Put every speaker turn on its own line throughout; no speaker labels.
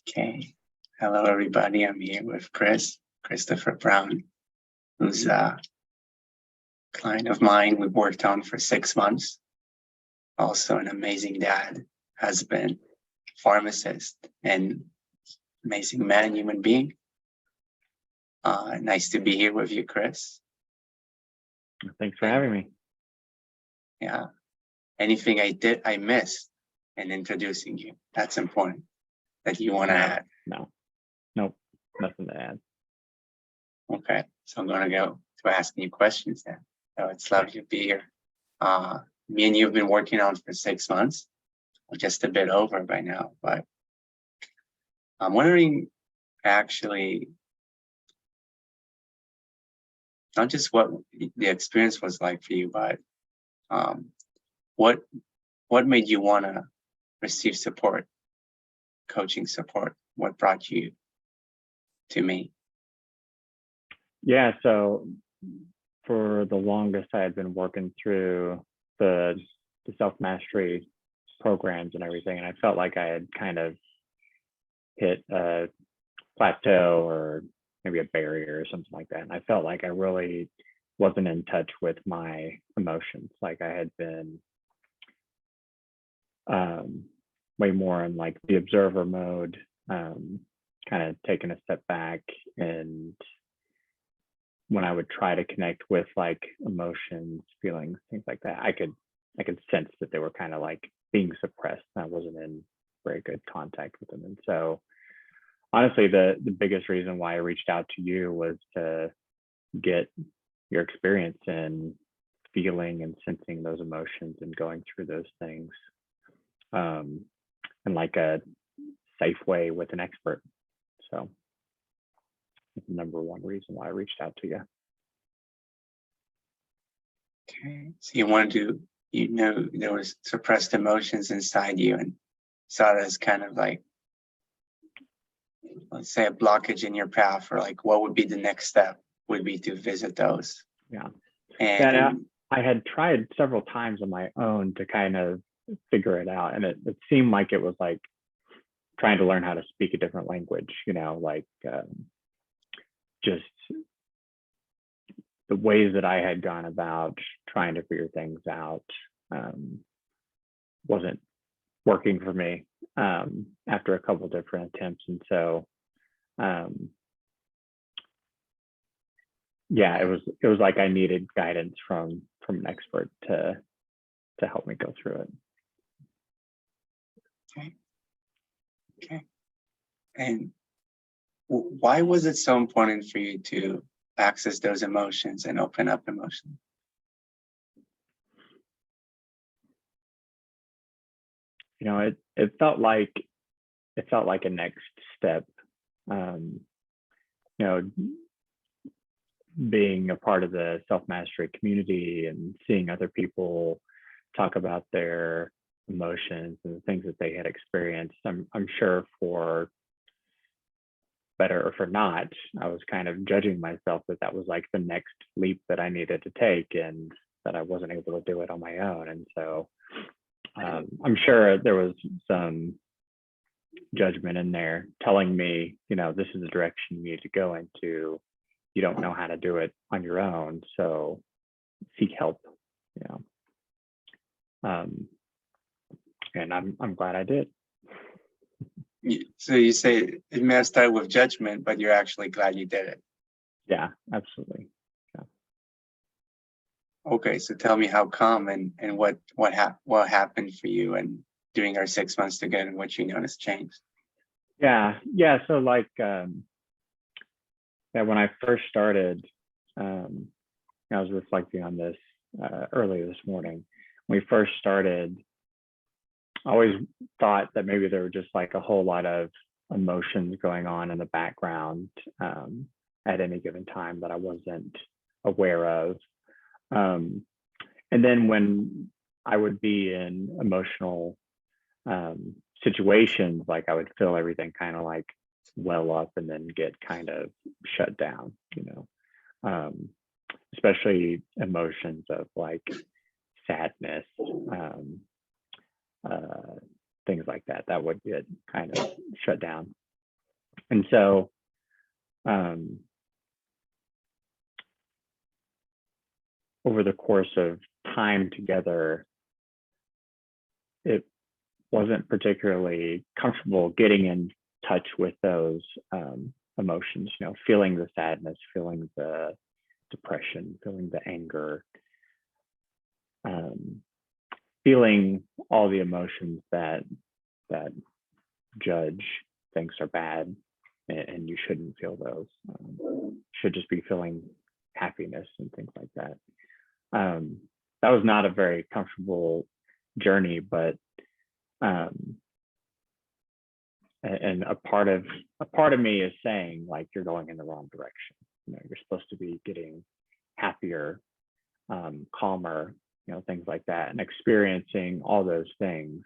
Okay. Hello, everybody. I'm here with Christopher Brown, who's a client of mine we've worked on for 6 months. Also an amazing dad, husband, pharmacist, and amazing man, human being. Nice to be here with you, Chris.
Thanks for having me.
Yeah. Anything I missed in introducing you? That's important. That you want to add?
Nope, nothing to add.
Okay, so I'm going to go to asking you questions then. So it's lovely to be here. Me and you have been working on for 6 months, just a bit over by now, but I'm wondering actually, not just what the experience was like for you, but what made you want to receive support, coaching support? What brought you to me?
Yeah, so for the longest, I had been working through the self-mastery programs and everything, and I felt like I had kind of hit a plateau or maybe a barrier or something like that. And I felt like I really wasn't in touch with my emotions. Like I had been way more in like the observer mode, kind of taking a step back. And when I would try to connect with like emotions, feelings, things like that, I could sense that they were kind of like being suppressed. I wasn't in very good contact with them. And so honestly, the biggest reason why I reached out to you was to get your experience in feeling and sensing those emotions and going through those things in like a safe way with an expert. So that's the number one reason why I reached out to you.
Okay, so you wanted to, there was suppressed emotions inside you and saw it as kind of like, let's say, a blockage in your path, or like what would be the next step would be to visit those.
Yeah.
And
I had tried several times on my own to kind of figure it out. And it seemed like it was like trying to learn how to speak a different language, like just the ways that I had gone about trying to figure things out wasn't working for me after a couple different attempts. And so yeah, it was like I needed guidance from an expert to help me go through it.
Okay. And why was it so important for you to access those emotions and open up emotions?
It felt like a next step. Being a part of the self-mastery community and seeing other people talk about their emotions and the things that they had experienced, I'm sure for better or for not, I was kind of judging myself that was like the next leap that I needed to take, and that I wasn't able to do it on my own. And so I'm sure there was some judgment in there telling me, this is the direction you need to go into. You don't know how to do it on your own, so seek help. And I'm glad I did.
So you say it may have started with judgment, but you're actually glad you did it.
Yeah, absolutely. Yeah.
Okay, so tell me how come and what happened for you and during our 6 months together, and what you noticed changed.
Yeah. So like, when I first started, I was reflecting on this earlier this morning. When we first started, I always thought that maybe there were just like a whole lot of emotions going on in the background at any given time that I wasn't aware of. And then when I would be in emotional situations, like I would feel everything kind of like well up and then get kind of shut down, especially emotions of like sadness, things like that would get kind of shut down. And so over the course of time together, it wasn't particularly comfortable getting in touch with those emotions, you know, feeling the sadness, feeling the depression, feeling the anger, feeling all the emotions that judge thinks are bad, and you shouldn't feel those. Should just be feeling happiness and things like that. That was not a very comfortable journey, but and a part of me is saying, like, you're going in the wrong direction. You know, you're supposed to be getting happier, calmer, you know, things like that, and experiencing all those things.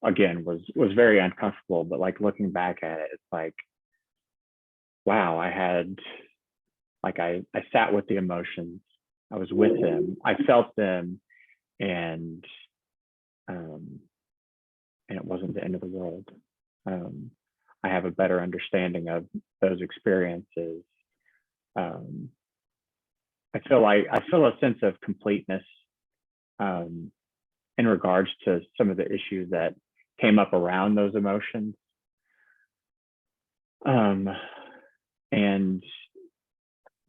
Again, was very uncomfortable, but like looking back at it, it's like, wow, I had, like, I sat with the emotions, I was with them, I felt them, and it wasn't the end of the world. I have a better understanding of those experiences. I feel a sense of completeness in regards to some of the issues that came up around those emotions. And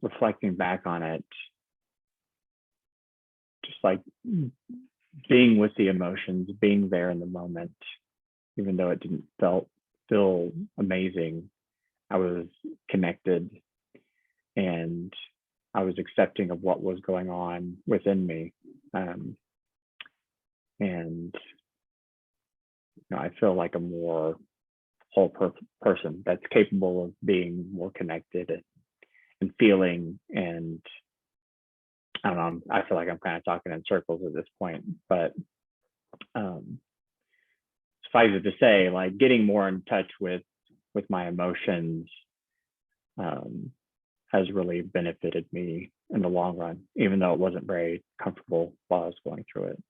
reflecting back on it, just like being with the emotions, being there in the moment, even though it didn't feel amazing, I was connected and I was accepting of what was going on within me. And you know, I feel like a more whole person that's capable of being more connected and feeling. And I don't know, I feel like I'm kind of talking in circles at this point, but suffice it to say, like, getting more in touch with my emotions has really benefited me in the long run, even though it wasn't very comfortable while I was going through it.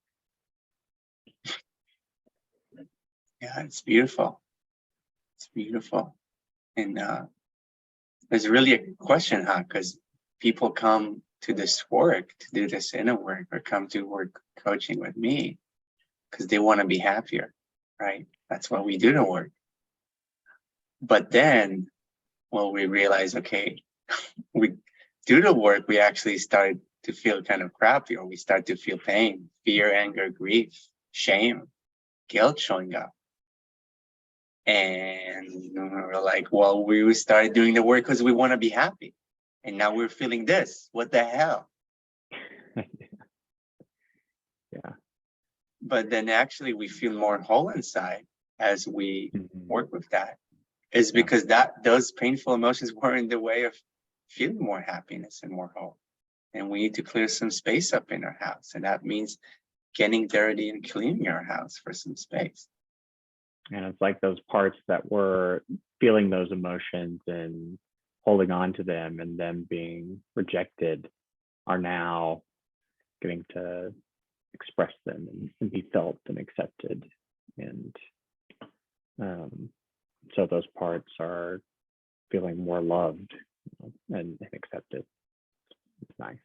Yeah, it's beautiful. It's beautiful. And there's really a question, huh? Because people come to this work, to do this inner work, or come to work coaching with me because they want to be happier, right? That's why we do the work. But then, well, we realize, okay, we do the work, we actually start to feel kind of crappy, or we start to feel pain, fear, anger, grief, shame, guilt showing up. And we're like, well, we started doing the work because we want to be happy. And now we're feeling this. What the hell?
Yeah.
But then actually we feel more whole inside as we work with that. Is because those painful emotions were in the way of feeling more happiness and more whole. And we need to clear some space up in our house. And that means getting dirty and cleaning our house for some space.
And it's like those parts that were feeling those emotions and holding on to them and them being rejected are now getting to express them and be felt and accepted. And so those parts are feeling more loved, you know, and accepted. It's nice.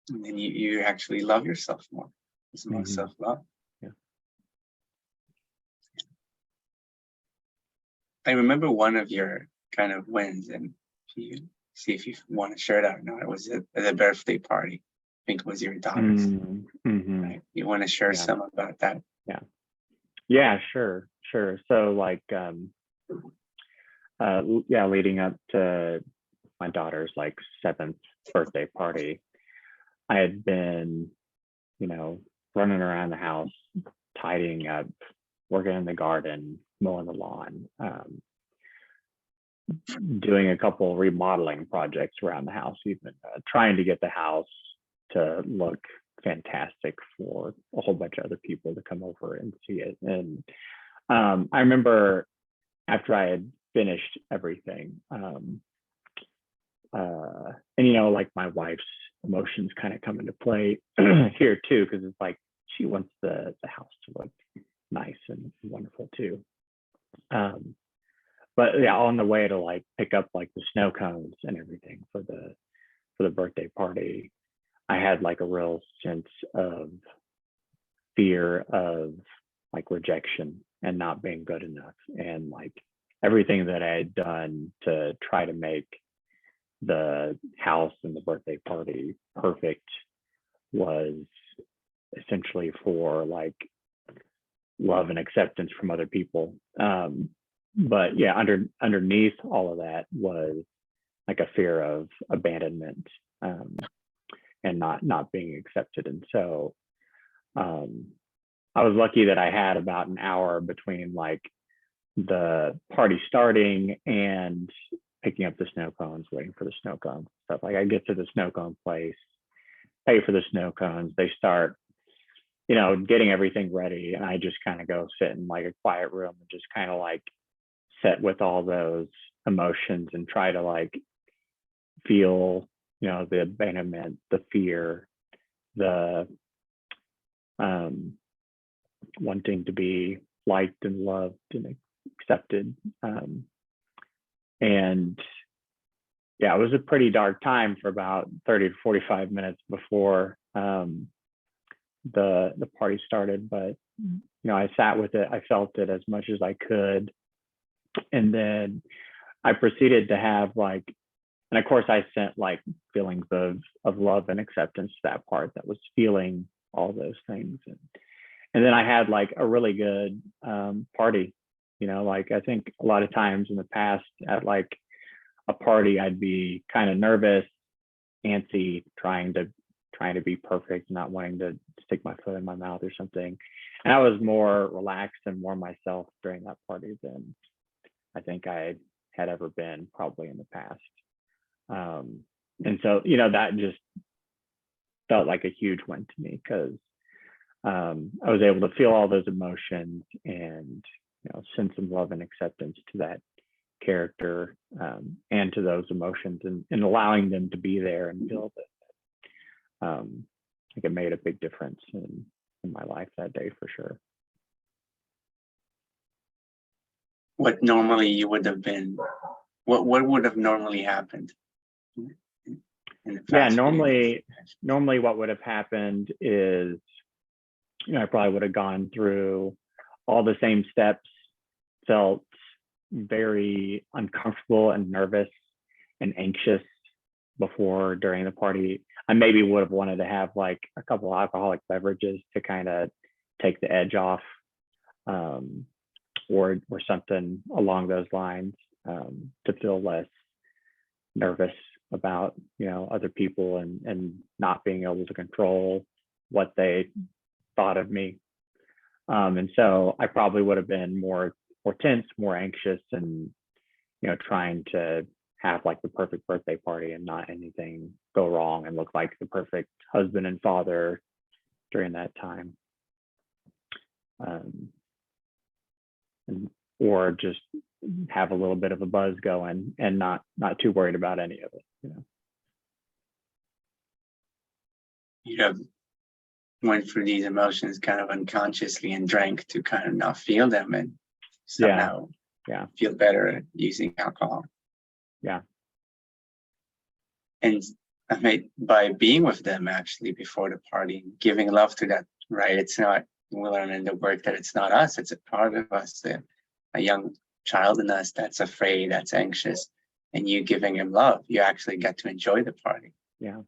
And then you actually love yourself more. It's more self-love.
Yeah.
I remember one of your kind of wins, and you see if you want to share that or not. It was at a birthday party. I think it was your daughter's. Right? You want to share some about that?
Yeah, sure. So like, leading up to my daughter's like 7th birthday party, I had been, you know, running around the house, tidying up, working in the garden, mowing the lawn, doing a couple remodeling projects around the house, even trying to get the house to look fantastic for a whole bunch of other people to come over and see it. And I remember after I had finished everything, and you know, like my wife's emotions kind of come into play here too, because it's like she wants the house to look nice and wonderful too. yeah, on the way to like pick up like the snow cones and everything for the birthday party, I had like a real sense of fear of like rejection and not being good enough, and like everything that I had done to try to make the house and the birthday party perfect was essentially for like love and acceptance from other people. But yeah, underneath all of that was like a fear of abandonment, and not being accepted. And so I was lucky that I had about an hour between like the party starting and picking up the snow cones, waiting for the snow cones stuff. Like I get to the snow cone place, pay for the snow cones, they start, getting everything ready, and I just kind of go sit in like a quiet room and just kind of like sit with all those emotions and try to like feel, the abandonment, the fear, the wanting to be liked and loved and accepted. And yeah, it was a pretty dark time for about 30 to 45 minutes before the party started. But I sat with it, I felt it as much as I could, and then I proceeded to have like, and of course I sent like feelings of love and acceptance to that part that was feeling all those things. And then I had like a really good party. Like I think a lot of times in the past at like a party, I'd be kind of nervous, antsy, trying to be perfect, not wanting to stick my foot in my mouth or something. And I was more relaxed and more myself during that party than I think I had ever been probably in the past. And so, that just felt like a huge win to me, because I was able to feel all those emotions and send some love and acceptance to that character, and to those emotions, and allowing them to be there and feel that. I think it made a big difference in my life that day for sure.
What normally you would have been, what would have normally happened?
Yeah, normally what would have happened is, I probably would have gone through all the same steps, felt very uncomfortable and nervous and anxious before, during the party. I maybe would have wanted to have like a couple of alcoholic beverages to kind of take the edge off, or something along those lines, to feel less nervous about other people and not being able to control what they thought of me. And so I probably would have been more tense, more anxious, and trying to have like the perfect birthday party and not anything go wrong, and look like the perfect husband and father during that time. Or just have a little bit of a buzz going and not too worried about any of it.
You have went through these emotions kind of unconsciously and drank to kind of not feel them, and somehow feel better using alcohol.
Yeah.
And I mean, by being with them actually before the party, giving love to that, right? It's not, we learn in the work that it's not us, it's a part of us, a young child in us that's afraid, that's anxious, and you giving him love, you actually get to enjoy the party.
Yeah.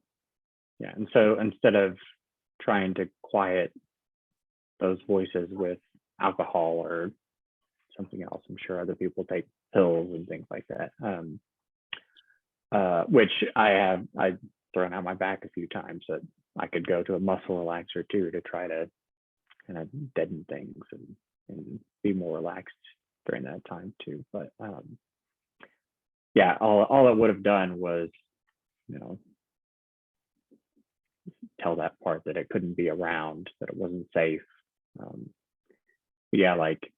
And so instead of trying to quiet those voices with alcohol or something else, I'm sure other people take pills and things like that, which I've thrown out my back a few times, that I could go to a muscle relaxer too to try to kind of deaden things and be more relaxed during that time too. But all it would have done was tell that part that it couldn't be around, that it wasn't safe. Like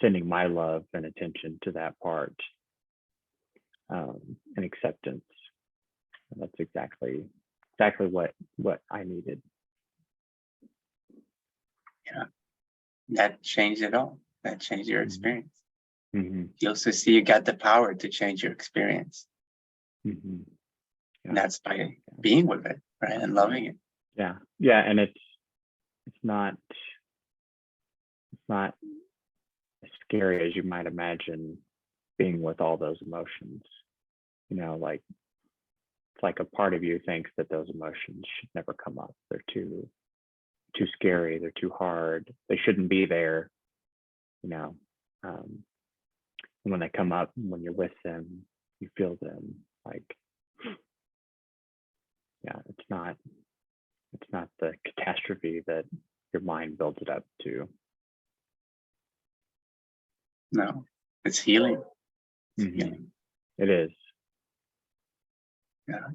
sending my love and attention to that part, and acceptance. And that's exactly what I needed.
Yeah, that changed it all. That changed your experience. You also see you got the power to change your experience.
Yeah.
And that's by being with it, right? And loving it.
Yeah. Yeah. And it's not as scary as you might imagine being with all those emotions. Like it's like a part of you thinks that those emotions should never come up. They're too scary. They're too hard. They shouldn't be there. And when they come up, when you're with them, you feel them. Like, yeah, it's not the catastrophe that your mind builds it up to.
No, it's healing. It's healing.
It is.
Yeah.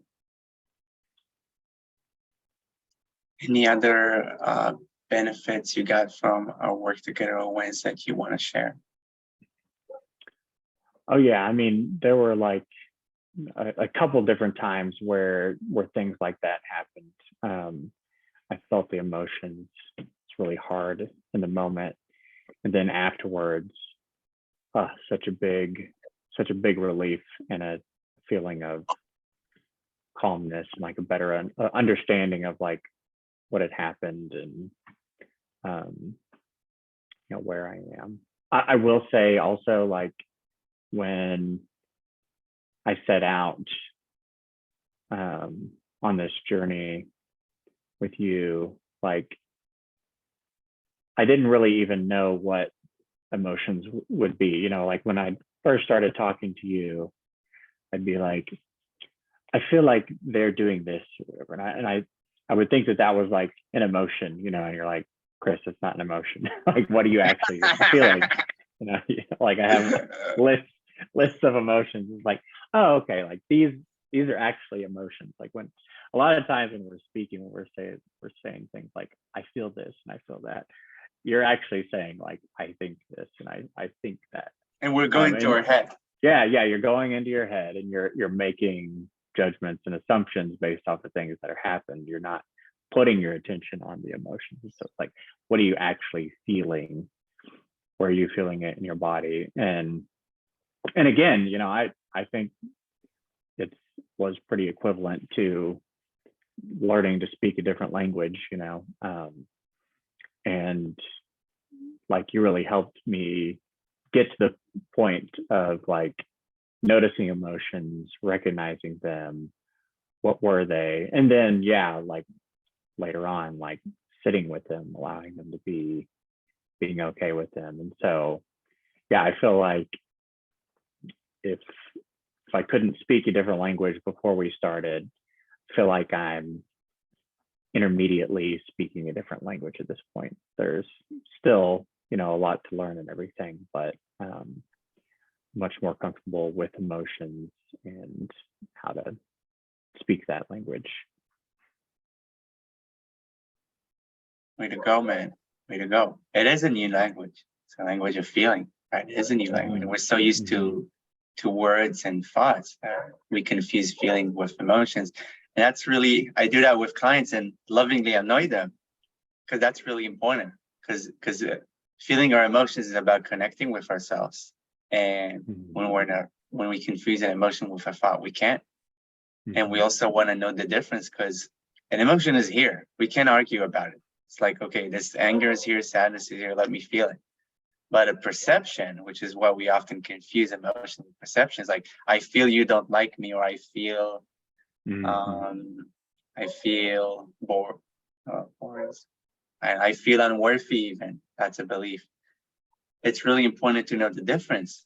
Any other benefits you got from our work together or wins that you want to share?
Oh yeah, I mean, there were like a couple different times where things like that happened. I felt the emotions. It's really hard in the moment, and then afterwards, such a big relief and a feeling of calmness and like a better understanding of like what had happened and where I am. I will say also, like, when I set out on this journey with you, like, I didn't really even know what emotions would be. Like when I first started talking to you, I'd be like, I feel like they're doing this or whatever. And I would think that was like an emotion, and you're like, Chris, it's not an emotion. Like, what are you actually feeling? Like I have lists of emotions. It's like, oh, okay, like these are actually emotions. Like when a lot of times when we're speaking, when we're saying things like, I feel this and I feel that, you're actually saying like, I think this and I think that.
And we're going to our head.
Yeah, you're going into your head and you're making judgments and assumptions based off of things that have happened. You're not putting your attention on the emotions. So it's like, what are you actually feeling? Where are you feeling it in your body? And again, I think it was pretty equivalent to learning to speak a different language, and like you really helped me get to the point of like noticing emotions, recognizing them, what were they, and then like later on, like sitting with them, allowing them to being okay with them. And so I feel like if I couldn't speak a different language before we started, I feel like I'm intermediately speaking a different language at this point. There's still a lot to learn and everything, but much more comfortable with emotions and how to speak that language.
Way to go, man. Way to go. It is a new language. It's a language of feeling, right? It is a new language. We're so used to words and thoughts that we confuse feeling with emotions. And that's really, I do that with clients and lovingly annoy them because that's really important. Because feeling our emotions is about connecting with ourselves. And when we confuse an emotion with a thought, we can't. And we also want to know the difference because an emotion is here. We can't argue about it. It's like, okay, this anger is here, sadness is here, let me feel it. But a perception, which is what we often confuse emotion with perception, is like, I feel you don't like me, or I feel bored, and I feel unworthy even. That's a belief. It's really important to know the difference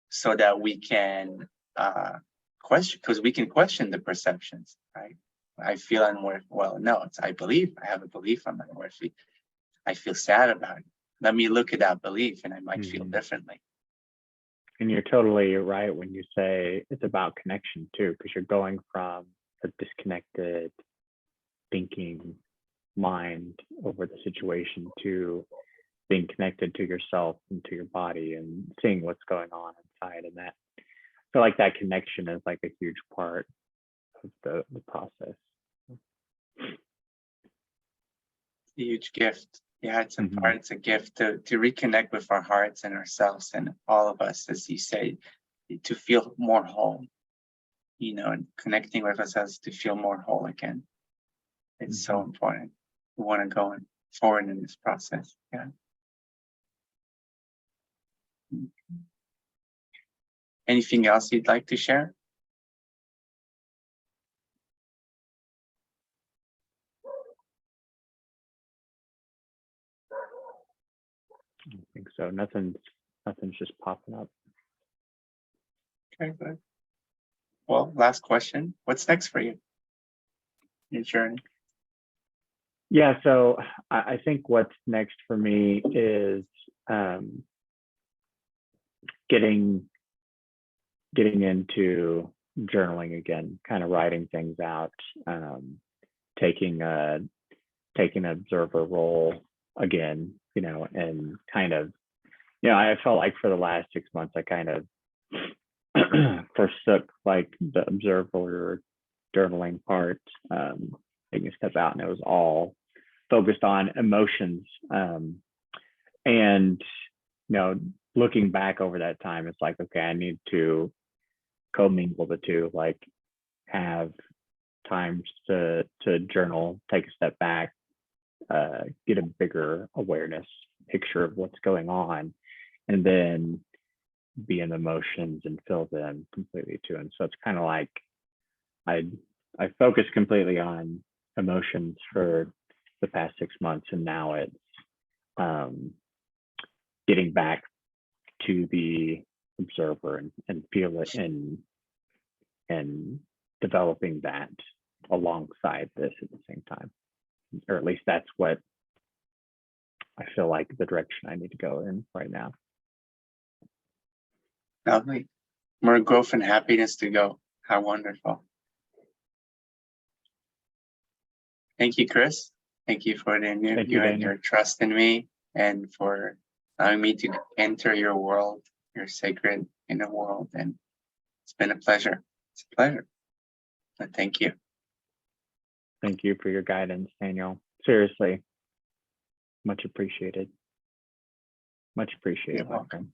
so that we can question, because we can question the perceptions, right? I feel unworthy. Well, no, I have a belief I'm unworthy. I feel sad about it. Let me look at that belief and I might feel differently.
And you're totally right when you say it's about connection too, because you're going from a disconnected thinking mind over the situation to being connected to yourself and to your body and seeing what's going on inside. And that, I feel like that connection is like a huge part of the process.
Huge gift. Yeah, it's a
Mhm.
part, it's a gift to reconnect with our hearts and ourselves and all of us, as you say, to feel more whole, and connecting with ourselves to feel more whole again. It's so important. We want to go forward in this process. Yeah. Anything else you'd like to share?
I think so. Nothing's just popping up.
Okay, good. Well, last question. What's next for you? Your journey.
Yeah, so I think what's next for me is getting into journaling again, kind of writing things out, taking an observer role again, and kind of, I felt like for the last 6 months, I kind of forsook like the observer journaling part, taking a step out, and it was all focused on emotions. And looking back over that time, it's like, okay, I need to commingle the two, like have times to journal, take a step back, get a bigger awareness picture of what's going on, and then be in emotions and feel them completely too. And so it's kind of like I focused completely on emotions for the past 6 months, and now it's getting back to the observer and feel it and developing that alongside this at the same time, or at least that's what I feel like the direction I need to go in right now.
Lovely. More growth and happiness to go. How wonderful. Thank you, Chris. Thank you for the interview and your trust in me, and for allowing me to enter your world, your sacred inner world. And it's been a pleasure. It's a pleasure. But thank you.
Thank you for your guidance, Daniel. Seriously, much appreciated. Much appreciated.
You're welcome.